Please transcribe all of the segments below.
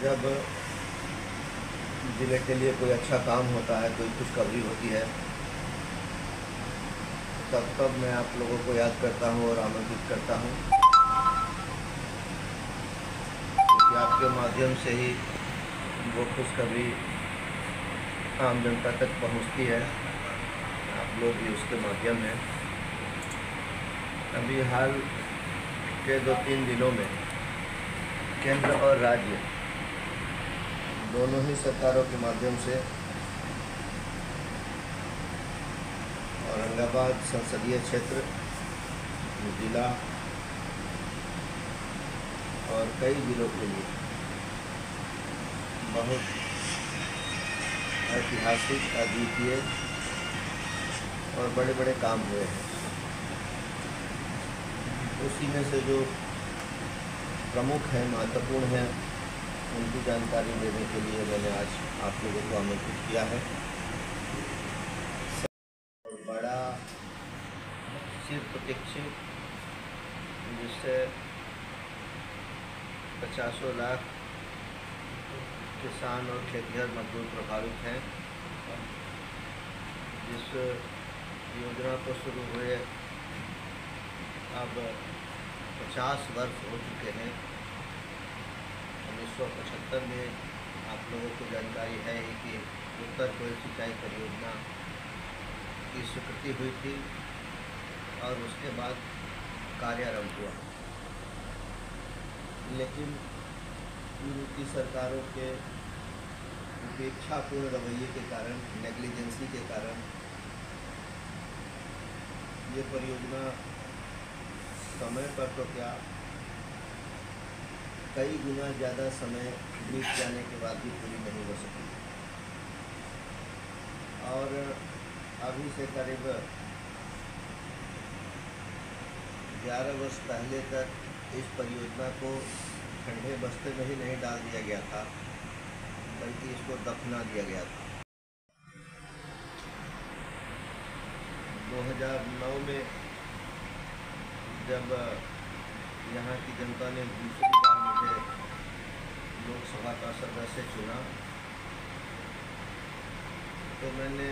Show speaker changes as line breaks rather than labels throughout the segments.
जब ज़िले के लिए कोई अच्छा काम होता है, कोई खुशखबरी होती है, तब मैं आप लोगों को याद करता हूँ और आमंत्रित करता हूँ, क्योंकि आपके माध्यम से ही वो खुशखबरी आम जनता तक पहुँचती है। आप लोग भी उसके माध्यम हैं। अभी हाल के 2-3 दिनों में केंद्र और राज्य दोनों ही सरकारों के माध्यम से औरंगाबाद संसदीय क्षेत्र, जिला और कई जिलों के लिए बहुत ऐतिहासिक, अद्वितीय और बड़े बड़े काम हुए हैं। उसी में से जो प्रमुख हैं, महत्वपूर्ण हैं, उनकी जानकारी देने के लिए मैंने आज आप लोगों को आमंत्रित किया है। बड़ा चिर प्रतीक्षित, जिससे 50 लाख किसान और खेतिहर मजदूर प्रभावित हैं, जिस योजना को शुरू हुए अब 50 वर्ष हो चुके हैं। 1975 में आप लोगों को जानकारी है कि उत्तर कोयल सिंचाई परियोजना की स्वीकृति हुई थी और उसके बाद कार्यारंभ हुआ। लेकिन उनकी सरकारों के उपेक्षापूर्ण रवैये के कारण, नेग्लिजेंसी के कारण ये परियोजना समय पर तो क्या, कई गुना ज़्यादा समय बीत जाने के बाद भी पूरी नहीं हो सकी। और अभी से करीब 11 वर्ष पहले तक इस परियोजना को ठंडे बस्ते में ही नहीं डाल दिया गया था, बल्कि इसको दफना दिया गया था। 2009 में जब यहाँ की जनता ने दूसरी बार मुझे लोकसभा का सदस्य चुना, तो मैंने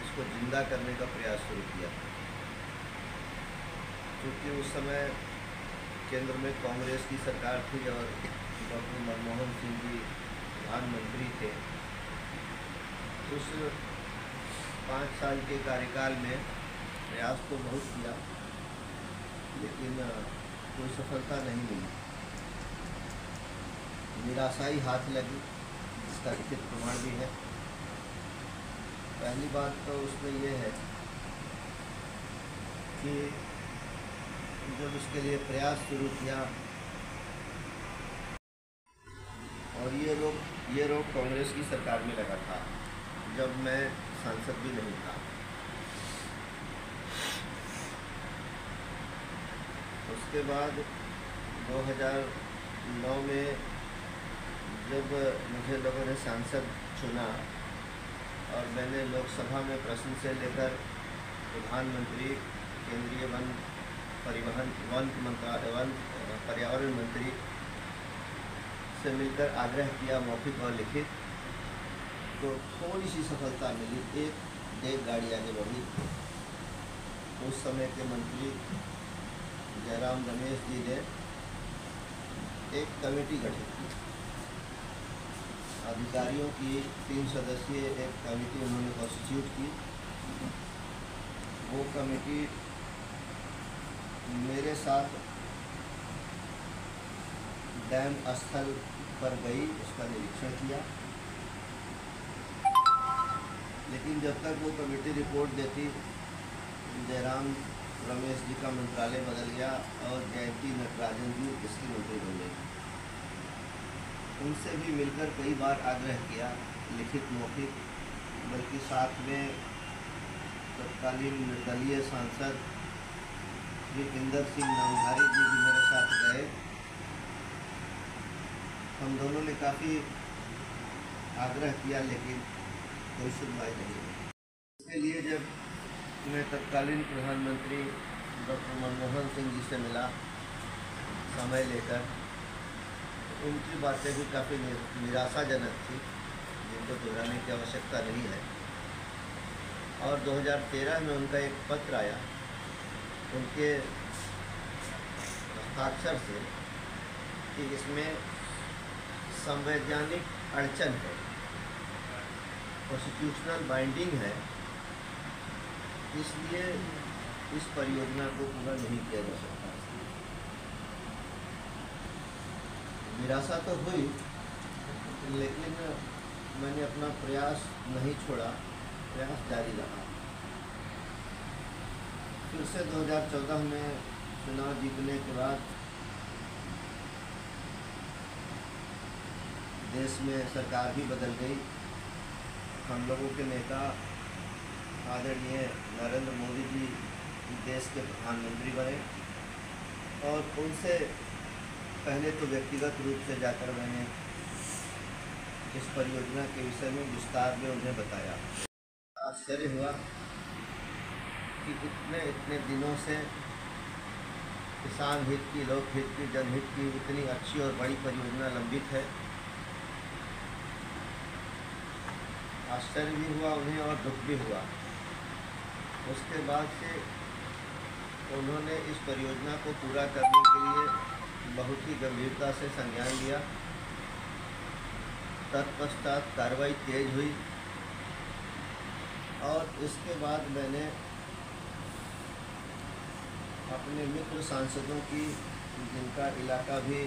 इसको जिंदा करने का प्रयास शुरू किया। क्योंकि उस समय केंद्र में कांग्रेस की सरकार थी और डॉक्टर मनमोहन सिंह जी प्रधानमंत्री थे। उस 5 साल के कार्यकाल में प्रयास तो बहुत किया, लेकिन कोई सफलता नहीं मिली। निराशा ही हाथ लगी, इसका लिखित प्रमाण भी है। पहली बात तो उसमें यह है कि जब इसके लिए प्रयास शुरू किया, और ये रोग कांग्रेस की सरकार में लगा था, जब मैं सांसद भी नहीं था। उसके बाद 2009 में जब मुझे लोगों ने सांसद चुना और मैंने लोकसभा में प्रश्न से लेकर प्रधानमंत्री, केंद्रीय पर्यावरण मंत्री से मिलकर आग्रह किया, मौखिक और लिखित, तो थोड़ी सी सफलता मिली। एक गाड़ी आगे बढ़ी। उस समय के मंत्री जयराम रमेश जी ने एक कमेटी गठित की, अधिकारियों की 3 सदस्यीय एक कमेटी उन्होंने कॉन्स्टिट्यूट की। वो कमेटी मेरे साथ डैम स्थल पर गई, उसका निरीक्षण किया। लेकिन जब तक वो कमेटी रिपोर्ट देती, जयराम रमेश जी का मंत्रालय बदल गया और जयंती नटराजन जी इसकी मंत्री बन गई। उनसे भी मिलकर कई बार आग्रह किया, लिखित, मौखिक, बल्कि साथ में तत्कालीन निर्दलीय सांसद श्री इंदर सिंह नामधारी जी भी मेरे साथ गए। हम दोनों ने काफ़ी आग्रह किया, लेकिन कोई सुनवाई नहीं हुई। इसके लिए जब मैं तत्कालीन प्रधानमंत्री डॉक्टर मनमोहन सिंह जी से मिला समय लेकर, उनकी बातें भी काफ़ी निराशाजनक थी, जिनको दोहराने की आवश्यकता नहीं है। और 2013 में उनका एक पत्र आया उनके हस्ताक्षर से कि इसमें संवैधानिक अड़चन है, कॉन्स्टिट्यूशनल बाइंडिंग है, इसलिए इस परियोजना को पूरा नहीं किया जा सकता। निराशा तो हुई, लेकिन मैंने अपना प्रयास नहीं छोड़ा, प्रयास जारी रहा। फिर से 2014 में चुनाव जीतने के बाद देश में सरकार भी बदल गई। हम लोगों के नेता आदरणीय नरेंद्र मोदी जी देश के प्रधानमंत्री बने और उनसे पहले तो व्यक्तिगत रूप से जाकर मैंने इस परियोजना के विषय में विस्तार में उन्हें बताया। आश्चर्य हुआ कि इतने दिनों से किसान हित की, लोक हित की, जनहित की इतनी अच्छी और बड़ी परियोजना लंबित है। आश्चर्य भी हुआ उन्हें और दुख भी हुआ। उसके बाद से उन्होंने इस परियोजना को पूरा करने के लिए बहुत ही गंभीरता से संज्ञान लिया। तत्पश्चात कार्रवाई तेज हुई और इसके बाद मैंने अपने मित्र सांसदों की, जिनका इलाका भी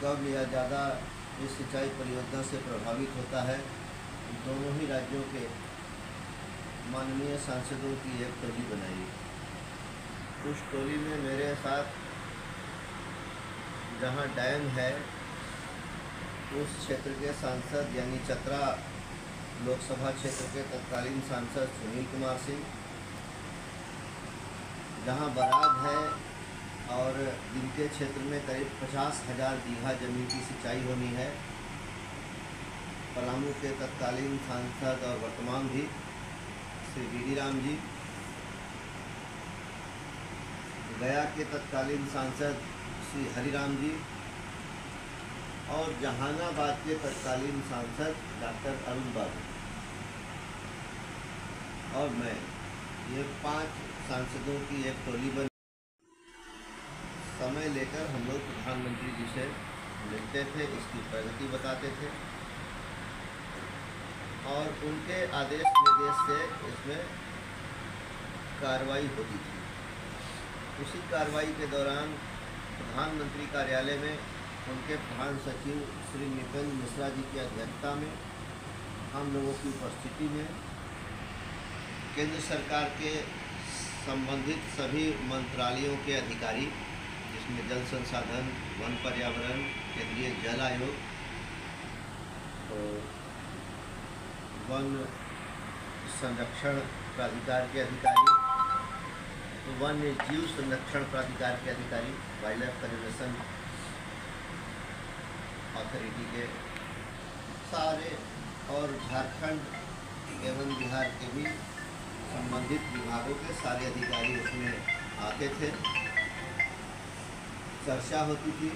कम या ज़्यादा इस सिंचाई परियोजना से प्रभावित होता है, दोनों ही राज्यों के माननीय सांसदों की एक टोली बनाई। उस टोली में मेरे साथ जहां डैम है उस क्षेत्र के सांसद यानी चतरा लोकसभा क्षेत्र के तत्कालीन सांसद सुनील कुमार सिंह, जहां बराज है और जिनके क्षेत्र में करीब 50,000 बीघा जमीन की सिंचाई होनी है, पलामू के तत्कालीन सांसद और वर्तमान भी श्री वीडी राम जी, गया के तत्कालीन सांसद श्री हरिराम जी और जहानाबाद के तत्कालीन सांसद डॉक्टर अरुण बाबू और मैं, ये 5 सांसदों की एक टोली बनी। समय लेकर हम लोग प्रधानमंत्री जी से मिलते थे, इसकी प्रगति बताते थे और उनके आदेश निर्देश से इसमें कार्रवाई होती थी। उसी कार्रवाई के दौरान प्रधानमंत्री कार्यालय में उनके प्रधान सचिव श्री नितिन मिश्रा जी की अध्यक्षता में हम लोगों की उपस्थिति में केंद्र सरकार के संबंधित सभी मंत्रालयों के अधिकारी, जिसमें जल संसाधन, वन पर्यावरण, केंद्रीय जल आयोग, तो वन संरक्षण प्राधिकार के अधिकारी, तो वन्य जीव संरक्षण प्राधिकार के अधिकारी, वाइल्ड लाइफ कंजर्वेशन अथॉरिटी के सारे और झारखंड एवं बिहार के भी संबंधित विभागों के सारे अधिकारी उसमें आते थे, चर्चा होती थी।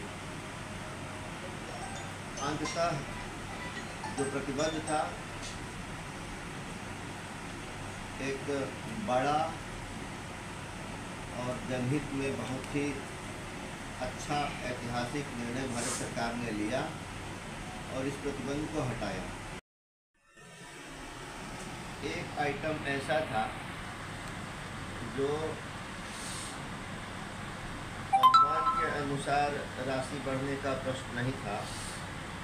अंततः जो प्रतिबद्ध था, एक बड़ा और जनहित में बहुत ही अच्छा ऐतिहासिक निर्णय भारत सरकार ने लिया और इस प्रतिबंध को हटाया। एक आइटम ऐसा था जो अनुमान के अनुसार राशि बढ़ने का प्रश्न नहीं था,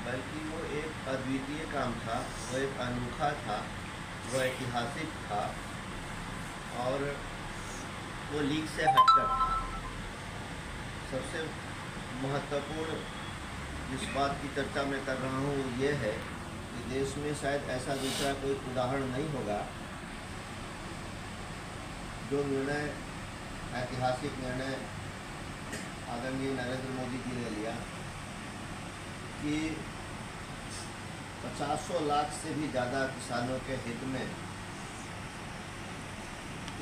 बल्कि वो एक अद्वितीय काम था, वो एक अनोखा था, वो ऐतिहासिक था और वो लीक से हटकर था। सबसे महत्वपूर्ण जिस बात की चर्चा मैं कर रहा हूँ वो ये है कि देश में शायद ऐसा दूसरा कोई उदाहरण नहीं होगा जो निर्णय, ऐतिहासिक निर्णय आदरणीय नरेंद्र मोदी जी ने लिया कि 50 लाख से भी ज़्यादा किसानों के हित में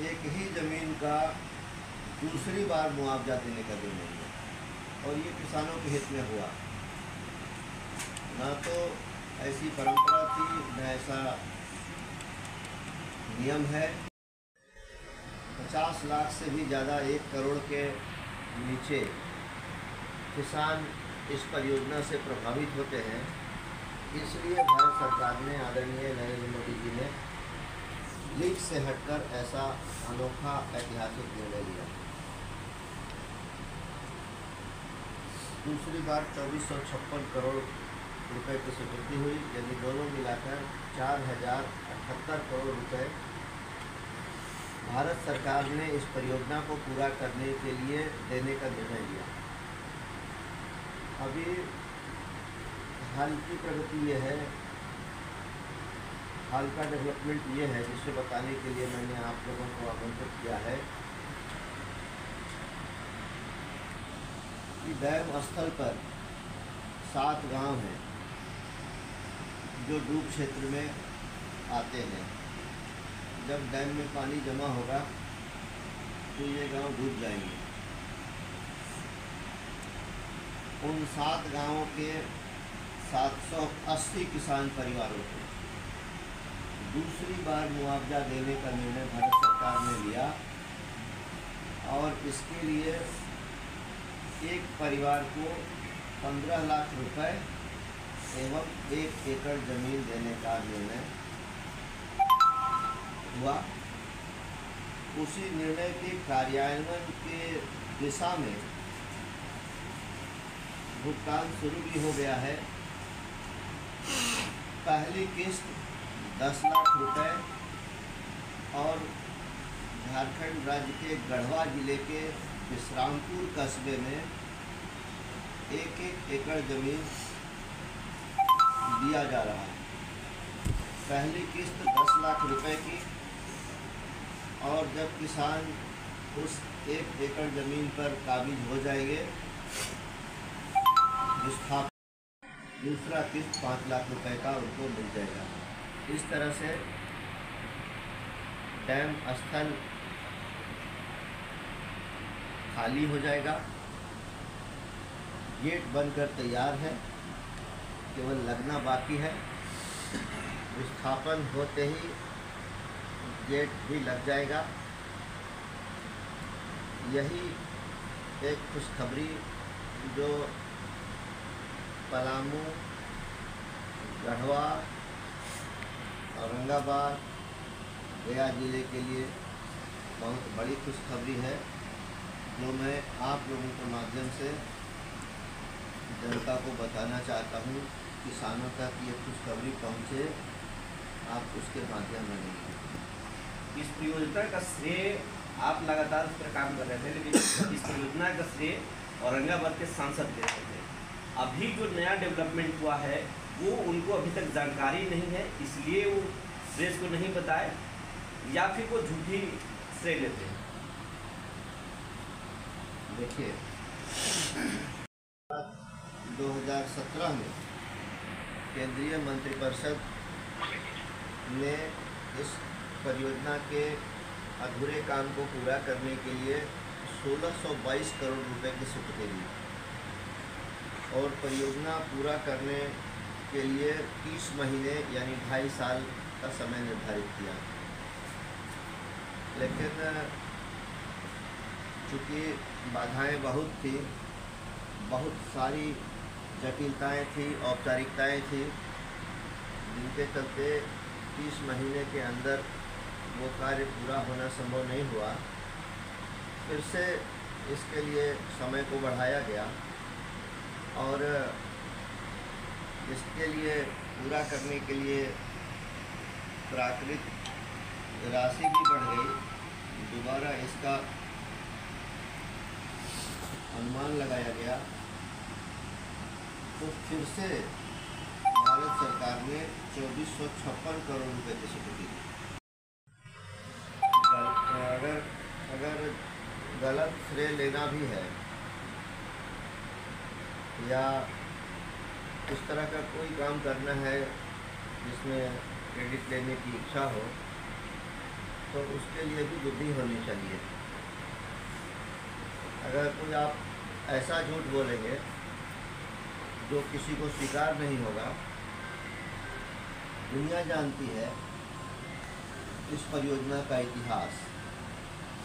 एक ही ज़मीन का दूसरी बार मुआवजा देने का निर्णय लिया और ये किसानों के हित में हुआ। ना तो ऐसी परंपरा थी, न ऐसा नियम है। 50 लाख से भी ज़्यादा, 1 करोड़ के नीचे किसान इस परियोजना से प्रभावित होते हैं। इसलिए भारत सरकार ने, आदरणीय नरेंद्र मोदी जी ने लीक से हटकर ऐसा अनोखा ऐतिहासिक निर्णय लिया। दूसरी बार 2456 करोड़ रुपए की स्वीकृति हुई, यदि दोनों मिलाकर 4078 करोड़ रुपए भारत सरकार ने इस परियोजना को पूरा करने के लिए देने का निर्णय लिया। अभी हाल की प्रगति ये है, हाल का डेवलपमेंट ये है, जिसे बताने के लिए मैंने आप लोगों को आमंत्रित किया है कि डैम स्थल पर 7 गांव हैं जो डूब क्षेत्र में आते हैं। जब डैम में पानी जमा होगा तो ये गांव डूब जाएंगे। उन 7 गांवों के 780 किसान परिवारों को दूसरी बार मुआवजा देने का निर्णय भारत सरकार ने लिया और इसके लिए एक परिवार को 15 लाख रुपए एवं 1 एकड़ जमीन देने का निर्णय हुआ। उसी निर्णय के कार्यान्वयन के दिशा में भुगतान शुरू भी हो गया है। पहली किस्त 10 लाख रुपए और झारखंड राज्य के गढ़वा जिले के विश्रामपुर कस्बे में 1-1 एकड़ ज़मीन दिया जा रहा है। पहली किस्त 10 लाख रुपए की, और जब किसान उस 1 एकड़ ज़मीन पर काबिज हो जाएंगे, दूसरा किस्त 5 लाख रुपए का उनको मिल जाएगा। इस तरह से डैम स्थल खाली हो जाएगा। गेट बनकर तैयार है, केवल लगना बाकी है। विस्थापन होते ही गेट भी लग जाएगा। यही एक खुशखबरी जो पलामू, गढ़वा, औरंगाबाद, गया जिले के लिए बहुत बड़ी खुशखबरी है, जो मैं आप लोगों के माध्यम से जनता को बताना चाहता हूँ। किसानों तक ये खुशखबरी पहुँचे, आप उसके माध्यम बनेंगे।
इस परियोजना का श्रेय, आप लगातार उस पर काम कर रहे थे, लेकिन इस परियोजना का श्रेय औरंगाबाद के सांसद ले रहे थे। अभी जो नया डेवलपमेंट हुआ है वो उनको अभी तक जानकारी नहीं है, इसलिए वो प्रेस को नहीं बताए, या फिर वो झूठी श्रेय लेते हैं।
देखिए, 2017 में केंद्रीय मंत्रिपरिषद ने इस परियोजना के अधूरे काम को पूरा करने के लिए 1622 करोड़ रुपए की स्वीकृति दी और परियोजना पूरा करने के लिए 30 महीने यानी 2.5 साल का समय निर्धारित किया। लेकिन चूँकि बाधाएं बहुत थी, बहुत सारी जटिलताएं थी, औपचारिकताएं थी, जिनके चलते 30 महीने के अंदर वो कार्य पूरा होना संभव नहीं हुआ। फिर से इसके लिए समय को बढ़ाया गया और इसके लिए पूरा करने के लिए प्राकृत राशि भी बढ़ गई। दोबारा इसका अनुमान लगाया गया, तो फिर से भारत सरकार ने 2456 करोड़ रुपए की स्वीकृति दी। अगर गलत श्रेय लेना भी है या इस तरह का कोई काम करना है जिसमें क्रेडिट लेने की इच्छा हो, तो उसके लिए भी बुद्धि होनी चाहिए। अगर कोई आप ऐसा झूठ बोलेंगे जो किसी को स्वीकार नहीं होगा। दुनिया जानती है इस परियोजना का इतिहास,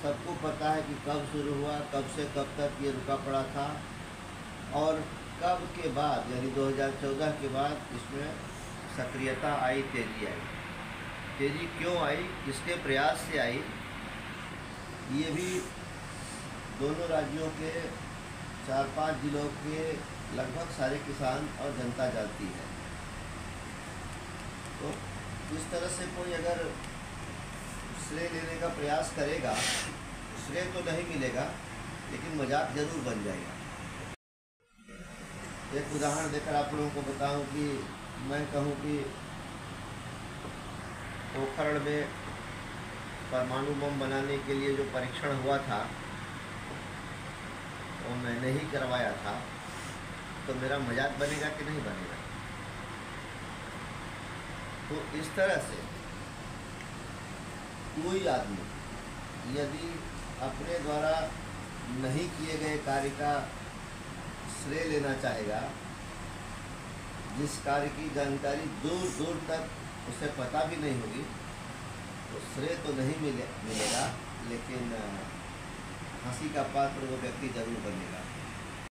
सबको पता है कि कब शुरू हुआ, कब से कब तक ये रुका पड़ा था, और कब के बाद यानी 2014 के बाद इसमें सक्रियता आई, तेज़ी आई। तेज़ी क्यों आई, किसके प्रयास से आई, ये भी दोनों राज्यों के 4-5 जिलों के लगभग सारे किसान और जनता जानती है। तो इस तरह से कोई अगर श्रेय लेने का प्रयास करेगा, श्रेय तो नहीं मिलेगा लेकिन मजाक जरूर बन जाएगा। एक उदाहरण देकर आप लोगों को बताऊं कि मैं कहूं कि पोखरण में परमाणु बम बनाने के लिए जो परीक्षण हुआ था वो मैंने ही करवाया था, तो मेरा मजाक बनेगा कि नहीं बनेगा। तो इस तरह से कोई आदमी यदि अपने द्वारा नहीं किए गए कार्य का श्रेय लेना चाहेगा, जिस कार्य की जानकारी दूर दूर तक उसे पता भी नहीं होगी, तो श्रेय तो नहीं मिलेगा लेकिन हंसी का पात्र वो व्यक्ति जरूर बनेगा।